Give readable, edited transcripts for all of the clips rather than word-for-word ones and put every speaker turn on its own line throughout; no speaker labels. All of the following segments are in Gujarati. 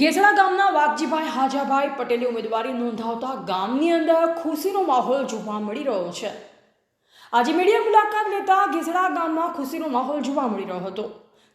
ગેસડા ગામના વાઘજીભાઈ હાજાભાઈ પટેલે ઉમેદવારી નોંધાવતા ગામની અંદર ખુશીનો માહોલ જોવા મળી રહ્યો છે। આજે મીડિયા મુલાકાત લેતા ગેસડા ગામમાં ખુશીનો માહોલ જોવા મળી રહ્યો હતો,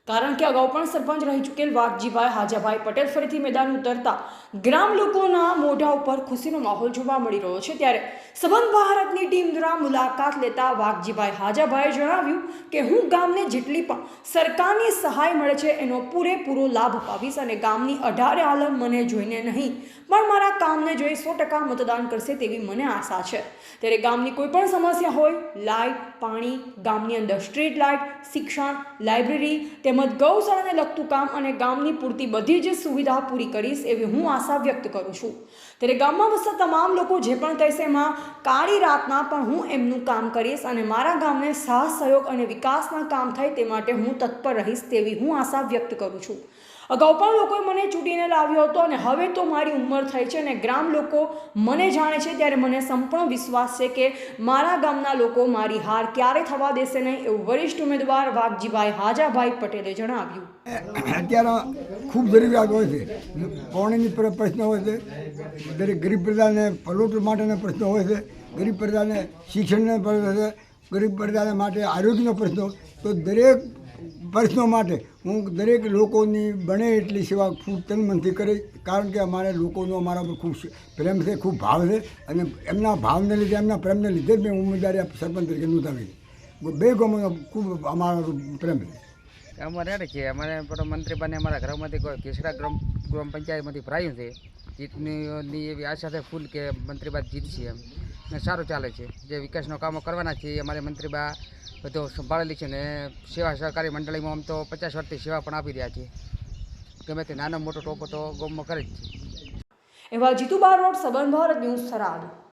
કારણ કે અગાઉ પણ સરપંચ રહી ચૂકેલ વાઘજીભાઈ હાજાભાઈ પટેલ ફરીથી મેદાન ઉતરતા ગ્રામ લોકોના મોઢા ઉપર ખુશીનો માહોલ જોવા મળી રહ્યો છે। ત્યારે સંબંધ ભારતની ટીમ દ્વારા મુલાકાત લેતા વાઘજીભાઈ હાજાભાઈએ જણાવ્યું કે હું ગામને જેટલી પણ સરકારની સહાય મળે છે એનો પૂરેપૂરો લાભ અપાવીશ અને ગામની 18 આલમ મને જોઈને નહીં પણ મારા કામને જોઈ 100% મતદાન કરશે તેવી મને આશા છે। ત્યારે ગામની કોઈ પણ સમસ્યા હોય, લાઇટ, પાણી, ગામની અંદર સ્ટ્રીટ લાઇટ, શિક્ષણ, લાઇબ્રેરી તેમજ ગૌશાળાને લગતું કામ અને ગામની પૂરતી બધી જ સુવિધા પૂરી કરીશ એવી હું આશા વ્યક્ત કરું છું। ત્યારે ગામમાં વસતા તમામ લોકો જે પણ કહેશે એમાં કાળી રાતના પણ હું એમનું કામ કરીશ અને મારા ગામને સાથ સહયોગ અને વિકાસના કામ થાય તે માટે હું તત્પર રહીશ તેવી હું આશા વ્યક્ત કરું છું। અગાઉ પણ લોકોએ મને ચૂંટીને લાવ્યો હતો અને હવે તો મારી ઉંમર થઈ છે અને ગ્રામ લોકો મને જાણે છે, ત્યારે મને સંપૂર્ણ વિશ્વાસ છે કે મારા ગામના લોકો મારી હાર ક્યારે થવા દેશે નહીં એવું વરિષ્ઠ ઉમેદવાર વાઘજીભાઈ હાજાભાઈ પટેલે જણાવ્યું।
અત્યારે ખૂબ જરૂરિયાત હોય છે, પાણીની પ્રશ્ન હોય છે, દરેક ગરીબ પ્રજાને પલોટ માટેના પ્રશ્નો હોય છે, ગરીબ પ્રજાને શિક્ષણના પ્રશ્નો છે, ગરીબ પ્રજાને માટે આરોગ્યનો પ્રશ્નો, તો દરેક પ્રશ્નો માટે હું દરેક લોકોની બને એટલી સેવા ખૂબ તન મનથી કરીશ, કારણ કે અમારે લોકોનો અમારા પર ખૂબ પ્રેમ છે, ખૂબ ભાવ છે અને એમના ભાવને લીધે, એમના પ્રેમને લીધે જ મેં ઉમેદવારી સરપંચ તરીકે નોંધાવી। બે ગામોનો ખૂબ અમારો પ્રેમ છે।
અમારે રેડ છે, અમારે મંત્રી બને અમારા ઘરમાંથી કોઈ કેસડા ગ્રામ પંચાયતમાંથી ભરાયું છે, જીતની એવી આશા છે ફૂલ કે મંત્રીબા જીતશે એમ ને સારું ચાલે છે। જે વિકાસનો કામો કરવાના છે એ અમારે મંત્રીબા બધો સંભાળેલી છે ને સેવા સહકારી મંડળીમાં આમ તો 50 વર્ષથી સેવા પણ આપી રહ્યા છીએ, ગમે તે નાનો મોટો ટોપો તો ગામમાં કરે જ છે।
એવા જીતુબા રોડ, સંબંધ ભારત ન્યૂઝ, થરાદ।